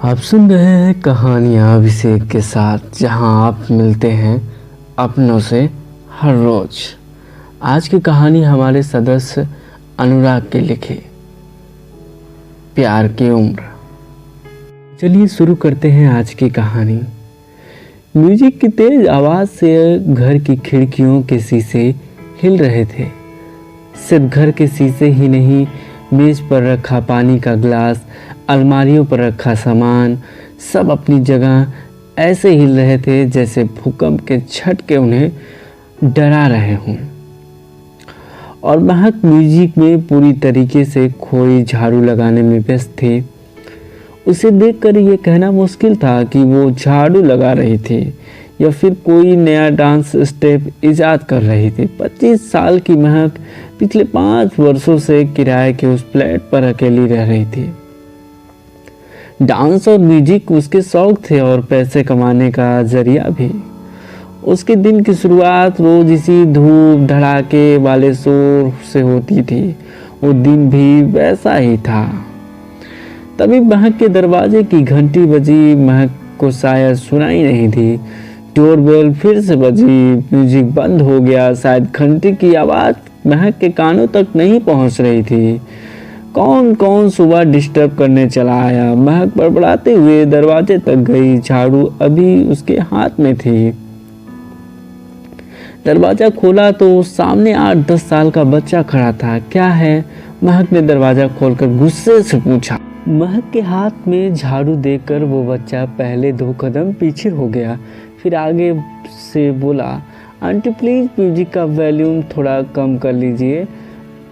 आप सुन रहे हैं कहानियाँ अभिषेक के साथ, जहां आप मिलते हैं अपनों से हर रोज। आज की कहानी हमारे सदस्य अनुराग के लिखे, प्यार की उम्र। चलिए शुरू करते हैं आज की कहानी। म्यूजिक की तेज आवाज से घर की खिड़कियों के शीशे हिल रहे थे। सिर्फ घर के शीशे ही नहीं, मेज पर रखा पानी का गिलास, अलमारियों पर रखा सामान, सब अपनी जगह ऐसे हिल रहे थे जैसे भूकंप के झटके उन्हें डरा रहे हों। और महक म्यूजिक में पूरी तरीके से खोई झाड़ू लगाने में व्यस्त थी। उसे देखकर ये कहना मुश्किल था कि वो झाड़ू लगा रही थी या फिर कोई नया डांस स्टेप इजाद कर रही थी। 25 साल की महक पिछले 5 वर्षों से किराए के उस फ्लैट पर अकेली रह रही थी। डांस और म्यूजिक उसके शौक थे और पैसे कमाने का जरिया भी। उसके दिन की शुरुआत रोज इसी धूप धड़ाके वाले शोर से होती थी। वो दिन भी वैसा ही था। तभी महक के दरवाजे की घंटी बजी। महक को शायद सुनाई नहीं थी। डोरबेल फिर से बजी। म्यूजिक बंद हो गया। शायद घंटी की आवाज महक के कानों तक नहीं पहुंच रही थी। कौन कौन सुबह डिस्टर्ब करने चला आया। महक बड़बड़ाते हुए दरवाजे तक गई। झाड़ू अभी उसके हाथ में थी। दरवाजा खोला तो सामने 8-10 साल का बच्चा खड़ा था। क्या है? महक ने दरवाजा खोलकर गुस्से से पूछा। महक के हाथ में झाड़ू देखकर वो बच्चा पहले 2 कदम पीछे हो गया, फिर आगे से बोला, आंटी प्लीज म्यूजिक का वॉल्यूम थोड़ा कम कर लीजिए।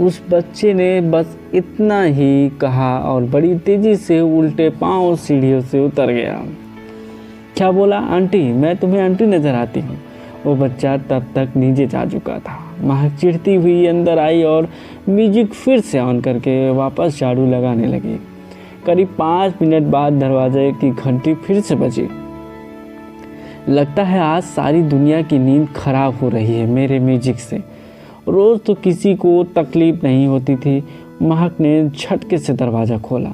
उस बच्चे ने बस इतना ही कहा और बड़ी तेजी से उल्टे पांव सीढ़ियों से उतर गया। क्या बोला? आंटी? मैं तुम्हें आंटी नजर आती हूँ। वो बच्चा तब तक नीचे जा चुका था। महक चिढ़ती हुई अंदर आई और म्यूजिक फिर से ऑन करके वापस झाड़ू लगाने लगी। करीब 5 मिनट बाद दरवाजे की घंटी फिर से बजी। लगता है आज सारी दुनिया की नींद खराब हो रही है मेरे म्यूजिक से। रोज तो किसी को तकलीफ नहीं होती थी। महक ने झटके से दरवाज़ा खोला।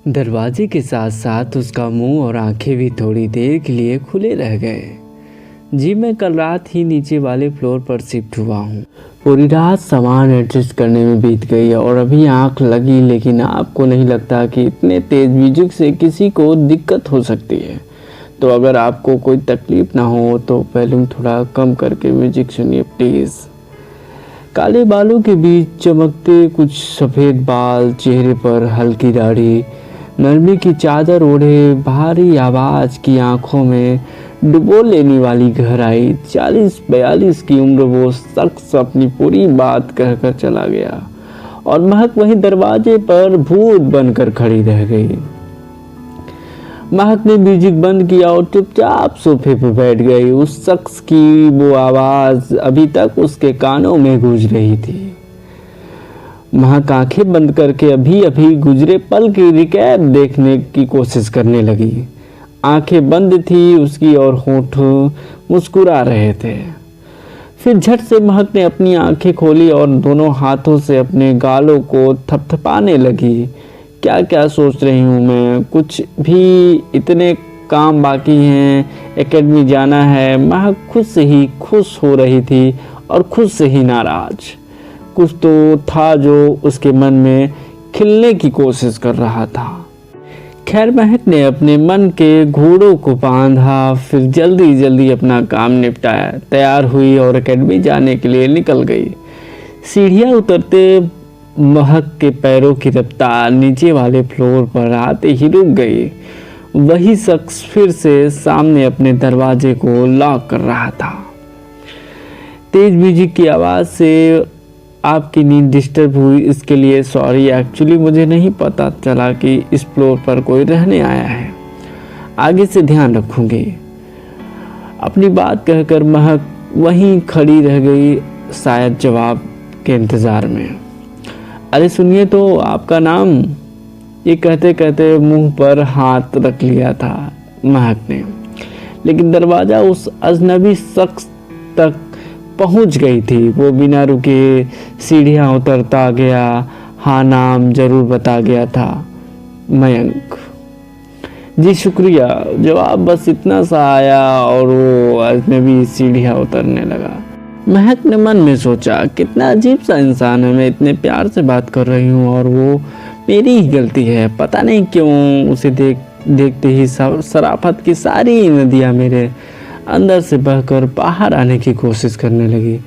दरवाजे के साथ साथ उसका मुंह और आंखें भी थोड़ी देर के लिए खुले रह गए। जी मैं कल रात ही नीचे वाले फ्लोर पर शिफ्ट हुआ हूँ। पूरी रात सामान एडजस्ट करने में बीत गई और अभी आंख लगी, लेकिन आपको नहीं लगता कि इतने तेज म्यूजिक से किसी को दिक्कत हो सकती है? तो अगर आपको कोई तकलीफ ना हो तो वॉल्यूम थोड़ा कम करके म्यूजिक सुनिए प्लीज़। काले बालों के बीच चमकते कुछ सफ़ेद बाल, चेहरे पर हल्की दाढ़ी, नरमी की चादर ओढ़े, भारी आवाज़ की आंखों में डुबो लेने वाली गहराई। 40-42 की उम्र वो शख्स अपनी पूरी बात कहकर चला गया और महक वहीं दरवाजे पर भूत बनकर खड़ी रह गई। महक ने म्यूजिक बंद किया और चुपचाप सोफे पर बैठ गई। उस शख्स की वो आवाज़ अभी तक उसके कानों में गूंज रही थी। महक आंखें बंद करके अभी अभी गुजरे पल की रिकैप देखने की कोशिश करने लगी। आंखें बंद थी उसकी और होंठ मुस्कुरा रहे थे। फिर झट से महक ने अपनी आंखें खोली और दोनों हाथों से अपने गालों को थपथपाने लगी। क्या क्या सोच रही हूँ मैं? कुछ भी, इतने काम बाकी हैं, एकेडमी जाना है। महक खुद से ही खुश हो रही थी और खुद से ही नाराज। कुछ तो था जो उसके मन में खिलने की कोशिश कर रहा था। खैर महक ने अपने मन के घोड़ों को बांधा, फिर जल्दी जल्दी अपना काम निपटाया, तैयार हुई और एकेडमी जाने के लिए निकल गई। सीढ़ियाँ उतरते महक के पैरों की रफ्तार नीचे वाले फ्लोर पर आते ही रुक गई। वही शख्स फिर से सामने अपने दरवाजे को लॉक कर रहा था। तेज म्यूजिक की आवाज़ से आपकी नींद डिस्टर्ब हुई, इसके लिए सॉरी। एक्चुअली मुझे नहीं पता चला कि इस फ्लोर पर कोई रहने आया है। आगे से ध्यान रखूंगी। अपनी बात कहकर महक वहीं खड़ी रह गई, शायद जवाब के इंतज़ार में। अरे सुनिए तो, आपका नाम? ये कहते कहते मुंह पर हाथ रख लिया था महक ने, लेकिन दरवाज़ा उस अजनबी शख्स तक पहुंच गई थी। वो बिना रुके सीढ़ियाँ उतरता गया। हाँ, नाम जरूर बता गया था, मयंक। जी शुक्रिया। जवाब बस इतना सा आया और वो अजनबी सीढ़ियाँ उतरने लगा। महक ने मन में सोचा, कितना अजीब सा इंसान है, मैं इतने प्यार से बात कर रही हूँ और वो मेरी ही गलती है। पता नहीं क्यों उसे देखते ही शराफत की सारी नदियाँ मेरे अंदर से बहकर बाहर आने की कोशिश करने लगी।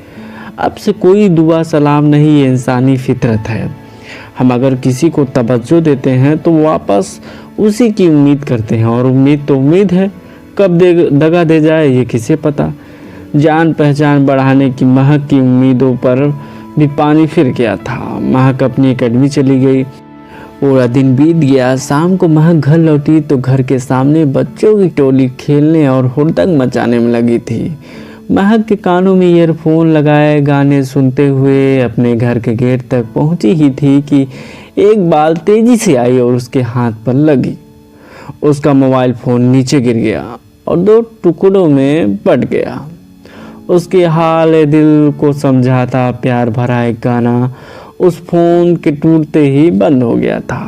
अब से कोई दुआ सलाम नहीं, ये इंसानी फितरत है। हम अगर किसी को तवज्जो देते हैं तो वापस उसी की उम्मीद करते हैं, और उम्मीद तो उम्मीद है, कब दगा दे जाए ये किसे पता। जान पहचान बढ़ाने की महक की उम्मीदों पर भी पानी फिर गया था। महक अपनी एकेडमी चली गई। पूरा दिन बीत गया। शाम को महक घर लौटी तो घर के सामने बच्चों की टोली खेलने और हुड़दंग मचाने में लगी थी। महक के कानों में ईयरफोन लगाए गाने सुनते हुए अपने घर के गेट तक पहुंची ही थी कि एक बाल तेजी से आई और उसके हाथ पर लगी। उसका मोबाइल फोन नीचे गिर गया और 2 टुकड़ों में बट गया। उसके हाल दिल को समझाता प्यार भरा एक गाना उस फोन के टूटते ही बंद हो गया था।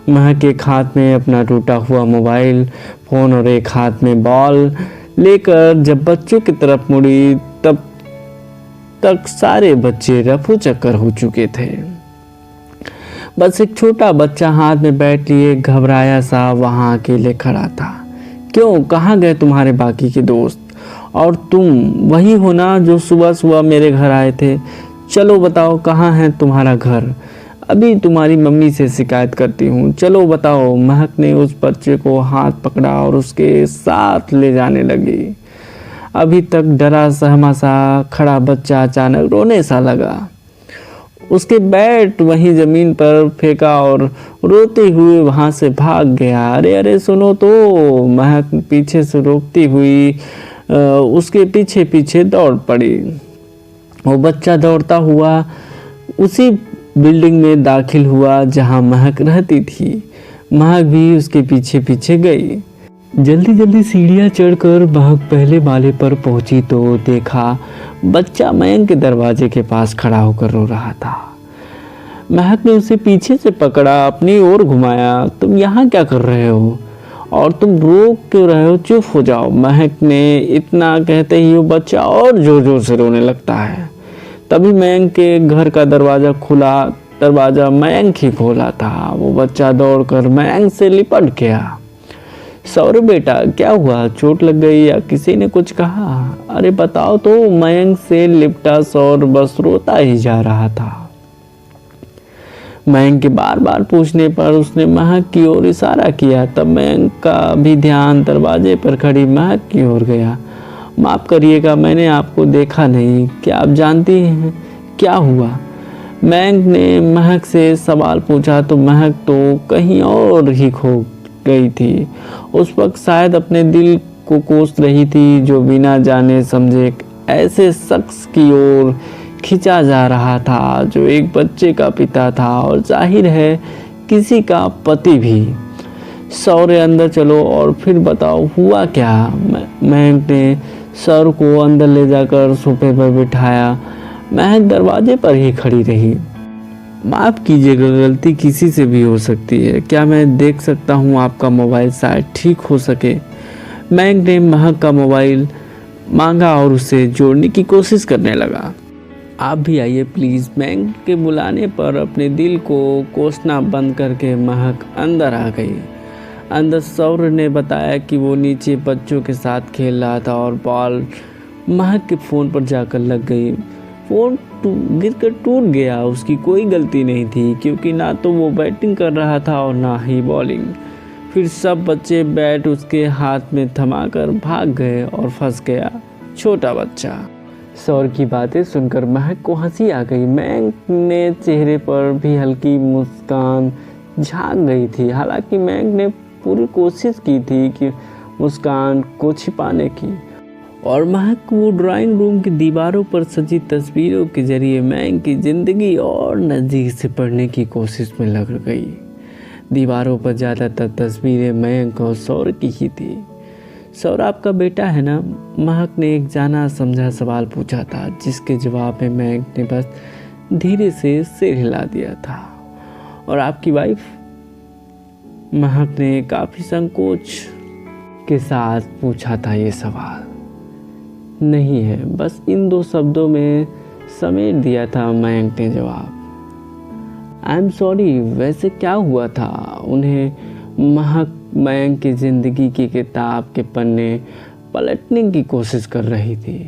महक एक हाथ में अपना टूटा हुआ मोबाइल फोन और एक हाथ में बॉल लेकर जब बच्चों की तरफ मुड़ी तब तक सारे बच्चे रफू चक्कर हो चुके थे। बस एक छोटा बच्चा हाथ में बैट लिए घबराया सा वहां अकेले खड़ा था। क्यों, कहाँ गए तुम्हारे बाकी के दोस्त? और तुम वही हो ना जो सुबह सुबह मेरे घर आए थे? चलो बताओ कहाँ है तुम्हारा घर? अभी तुम्हारी मम्मी से शिकायत करती हूँ, चलो बताओ। महक ने उस बच्चे को हाथ पकड़ा और उसके साथ ले जाने लगी। अभी तक डरा सहमा सा खड़ा बच्चा अचानक रोने सा लगा। उसके बैट वहीं जमीन पर फेंका और रोते हुए वहां से भाग गया। अरे अरे सुनो तो। महक पीछे से रोकती हुई उसके पीछे पीछे दौड़ पड़ी। वो बच्चा दौड़ता हुआ उसी बिल्डिंग में दाखिल हुआ जहां महक रहती थी। महक भी उसके पीछे पीछे गई। जल्दी जल्दी सीढ़ियां चढ़कर महक पहले माले पर पहुंची तो देखा बच्चा मयंक के दरवाजे के पास खड़ा होकर रो रहा था। महक ने उसे पीछे से पकड़ा, अपनी ओर घुमाया। तुम यहाँ क्या कर रहे हो और तुम रो क्यों रहे हो? चुप हो जाओ। महक ने इतना कहते ही वो बच्चा और जोर जोर से रोने लगता है। तभी मयंक के घर का दरवाजा खुला। दरवाजा मयंक ही खोला था। वो बच्चा दौड़कर मयंक से लिपट गया। सौरभ बेटा क्या हुआ, चोट लग गई या किसी ने कुछ कहा? अरे बताओ तो। मयंक से लिपटा सौरभ बस रोता ही जा रहा था। मयंक के बार बार पूछने पर उसने महक की ओर इशारा किया। तब मयंक का भी ध्यान दरवाजे पर खड़ी महक की ओर गया। माफ करिएगा, मैंने आपको देखा नहीं। क्या आप जानती हैं क्या हुआ? मयंक ने महक से सवाल पूछा तो महक तो कहीं और ही खो गई थी। उस वक्त शायद अपने दिल को कोस रही थी जो बिना जाने समझे एक ऐसे शख्स की ओर खिंचा जा रहा था जो एक बच्चे का पिता था और जाहिर है किसी का पति भी। सौर्य अंदर चलो और फिर बताओ हुआ क्या? महक ने सर को अंदर ले जाकर सोफे पर बिठाया। महक दरवाजे पर ही खड़ी रही। माफ़ कीजिएगा, गलती किसी से भी हो सकती है। क्या मैं देख सकता हूँ आपका मोबाइल, शायद ठीक हो सके? महक ने महक का मोबाइल मांगा और उसे जोड़ने की कोशिश करने लगा। आप भी आइए प्लीज़। महक के बुलाने पर अपने दिल को कोसना बंद करके महक अंदर आ गई। अंदर सौर्य ने बताया कि वो नीचे बच्चों के साथ खेल रहा था और बॉल महक के फ़ोन पर जाकर लग गई। फ़ोन गिरकर टूट गया। उसकी कोई गलती नहीं थी क्योंकि ना तो वो बैटिंग कर रहा था और ना ही बॉलिंग। फिर सब बच्चे बैट उसके हाथ में थमाकर भाग गए और फंस गया छोटा बच्चा। सौर की बातें सुनकर महक को हंसी आ गई। महक ने चेहरे पर भी हल्की मुस्कान झांक गई थी। हालांकि महक ने पूरी कोशिश की थी कि मुस्कान को छिपाने की, और महक वो ड्राइंग रूम की दीवारों पर सजी तस्वीरों के जरिए महक की ज़िंदगी और नज़दीक से पढ़ने की कोशिश में लग गई। दीवारों पर ज़्यादातर तस्वीरें महक और सौर की ही थी। सौर आपका बेटा है ना? महक ने एक जाना समझा सवाल पूछा था, जिसके जवाब में महक ने बस धीरे से सिर हिला दिया था। और आपकी वाइफ? महक ने काफी संकोच के साथ पूछा था ये सवाल। नहीं है, बस इन 2 शब्दों में समेट दिया था मयंक ने जवाब। आई एम सॉरी, वैसे क्या हुआ था? उन्हें महक मयंक की जिंदगी की किताब के पन्ने पलटने की कोशिश कर रही थी।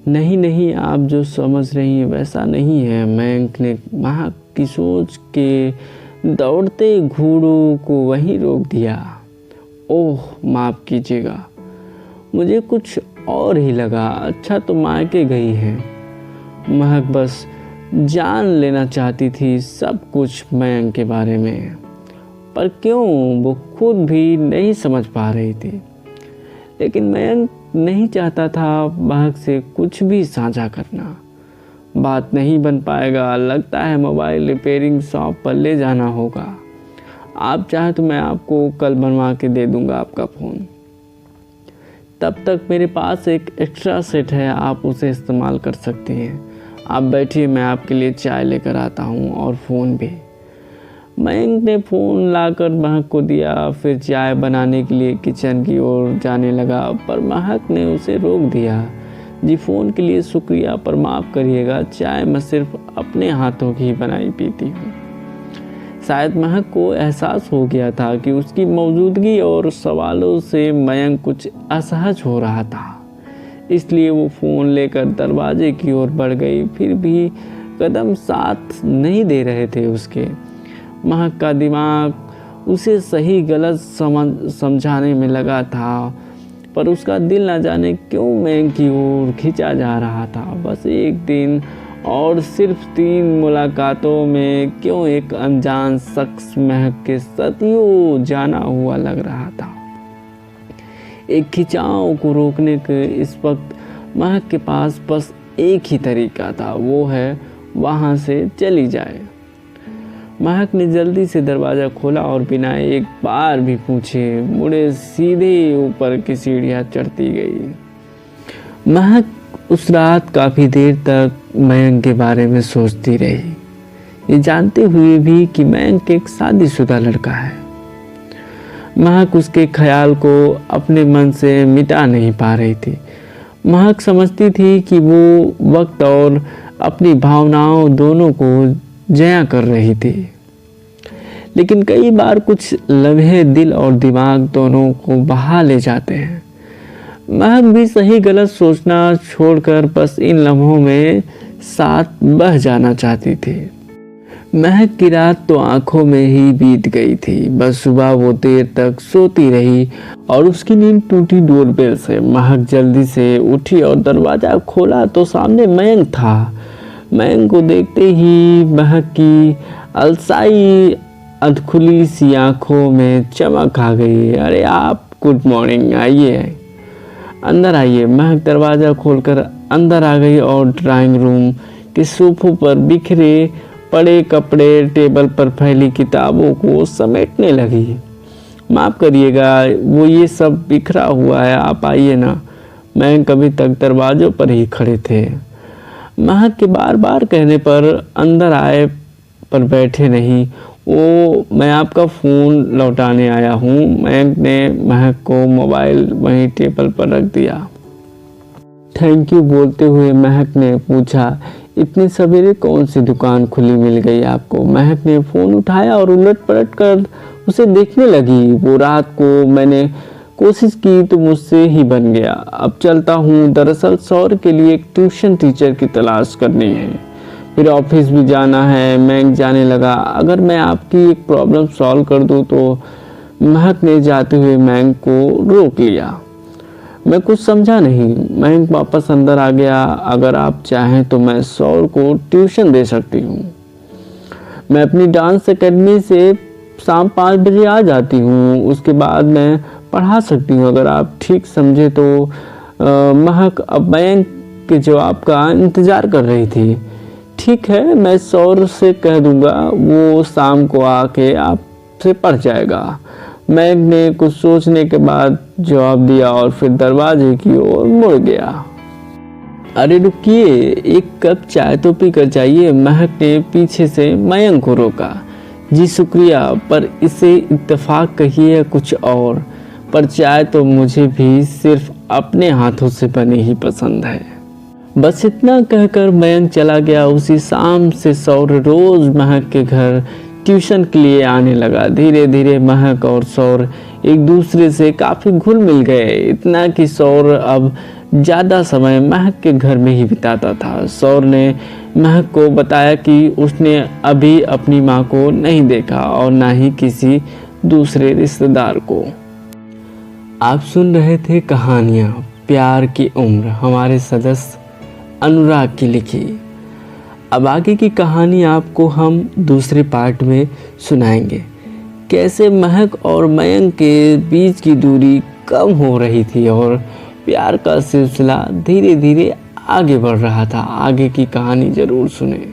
नहीं नहीं, आप जो समझ रही हैं वैसा नहीं है। मयंक ने महक की सोच के दौड़ते घोड़ों को वहीं रोक दिया। ओह माफ़ कीजिएगा, मुझे कुछ और ही लगा। अच्छा तो मायके गई हैं। महक बस जान लेना चाहती थी सब कुछ मयंक के बारे में, पर क्यों वो खुद भी नहीं समझ पा रही थी। लेकिन मयंक नहीं चाहता था महक से कुछ भी साझा करना। बात नहीं बन पाएगा, लगता है मोबाइल रिपेयरिंग शॉप पर ले जाना होगा। आप चाहे तो मैं आपको कल बनवा के दे दूंगा आपका फ़ोन। तब तक मेरे पास एक एक्स्ट्रा सेट है, आप उसे इस्तेमाल कर सकती हैं। आप बैठिए, मैं आपके लिए चाय लेकर आता हूँ और फ़ोन भी। मयंक ने फ़ोन लाकर महक को दिया, फिर चाय बनाने के लिए किचन की ओर जाने लगा, पर महक ने उसे रोक दिया। जी फ़ोन के लिए शुक्रिया, पर माफ़ करिएगा, चाय मैं सिर्फ अपने हाथों की बनाई पीती हूँ। शायद महक को एहसास हो गया था कि उसकी मौजूदगी और सवालों से मयंक कुछ असहज हो रहा था, इसलिए वो फ़ोन लेकर दरवाजे की ओर बढ़ गई। फिर भी कदम साथ नहीं दे रहे थे उसके। महक का दिमाग उसे सही गलत समझाने में लगा था, पर उसका दिल न जाने क्यों मयंक की ओर खींचा जा रहा था। बस एक दिन और सिर्फ 3 मुलाकातों में क्यों एक अनजान शख्स महक के सदियों जाना हुआ लग रहा था। एक खिंचाव को रोकने के इस वक्त महक के पास बस एक ही तरीका था, वो है वहाँ से चली जाए। महक ने जल्दी से दरवाज़ा खोला और बिना एक बार भी पूछे मुड़े सीधे ऊपर की सीढ़ियाँ चढ़ती गई। महक उस रात काफ़ी देर तक मयंक के बारे में सोचती रही, ये जानते हुए भी कि मयंक एक शादीशुदा लड़का है। महक उसके ख्याल को अपने मन से मिटा नहीं पा रही थी। महक समझती थी कि वो वक्त और अपनी भावनाओं दोनों को जया कर रही थी, लेकिन कई बार कुछ लम्हे दिल और दिमाग दोनों को बहा ले जाते हैं। महक भी सही गलत सोचना छोड़कर बस इन लम्हों में साथ बह जाना चाहती थी। महक की रात तो आंखों में ही बीत गई थी। बस सुबह वो देर तक सोती रही और उसकी नींद टूटी डोरबेल से। महक जल्दी से उठी और दरवाज़ा खोला तो सामने मयंक था। मयंक को देखते ही महक की अलसाई अधखुली सी आंखों में चमक आ गई। अरे आप, गुड मॉर्निंग, आइए अंदर आइए। महक दरवाज़ा खोलकर अंदर आ गई और ड्राइंग रूम के सोफों पर बिखरे पड़े कपड़े, टेबल पर फैली किताबों को समेटने लगी। माफ़ करिएगा, वो ये सब बिखरा हुआ है, आप आइए ना। महक अभी तक दरवाज़ों पर ही खड़े थे। महक के बार बार कहने पर अंदर आए पर बैठे नहीं। वो, मैं आपका फ़ोन लौटाने आया हूँ। मयंक ने महक को मोबाइल वहीं टेबल पर रख दिया। थैंक यू बोलते हुए महक ने पूछा, इतनी सवेरे कौन सी दुकान खुली मिल गई आपको? महक ने फ़ोन उठाया और उलट पलट कर उसे देखने लगी। वो रात को मैंने कोशिश की तो मुझसे ही बन गया। अब चलता हूँ, दरअसल सौर के लिए एक ट्यूशन टीचर की तलाश करनी है, फिर ऑफिस भी जाना है। मयंक जाने लगा, अगर मैं आपकी एक प्रॉब्लम सॉल्व कर दूं तो। महक ने जाते हुए मयंक को रोक लिया। मैं कुछ समझा नहीं। मयंक वापस अंदर आ गया। अगर आप चाहें तो मैं सौर को ट्यूशन दे सकती हूँ। मैं अपनी डांस एकेडमी से शाम 5 बजे आ जाती हूँ, उसके बाद मैं पढ़ा सकती हूँ, अगर आप ठीक समझे तो। महक अब मयंक के जवाब का इंतज़ार कर रही थी। ठीक है, मैं सौर से कह दूंगा, वो शाम को आके आपसे पढ़ जाएगा। मयंक ने कुछ सोचने के बाद जवाब दिया और फिर दरवाजे की ओर मुड़ गया। अरे रुकिए, एक कप चाय तो पी कर जाइए। महक ने पीछे से मयंक को रोका। जी शुक्रिया, पर इसे इत्तेफाक कहिए या कुछ और, पर चाय तो मुझे भी सिर्फ अपने हाथों से बनी ही पसंद है। बस इतना कहकर मयंक चला गया। उसी शाम से सौर रोज महक के घर ट्यूशन के लिए आने लगा। धीरे धीरे महक और सौर एक दूसरे से काफ़ी घुल मिल गए, इतना कि सौर अब ज़्यादा समय महक के घर में ही बिताता था। सौर ने महक को बताया कि उसने अभी अपनी माँ को नहीं देखा और ना ही किसी दूसरे रिश्तेदार को। आप सुन रहे थे कहानियाँ प्यार की उम्र, हमारे सदस्य अनुराग की लिखी। अब आगे की कहानी आपको हम दूसरे पार्ट में सुनाएंगे। कैसे महक और मयंक के बीच की दूरी कम हो रही थी और प्यार का सिलसिला धीरे धीरे आगे बढ़ रहा था। आगे की कहानी ज़रूर सुने।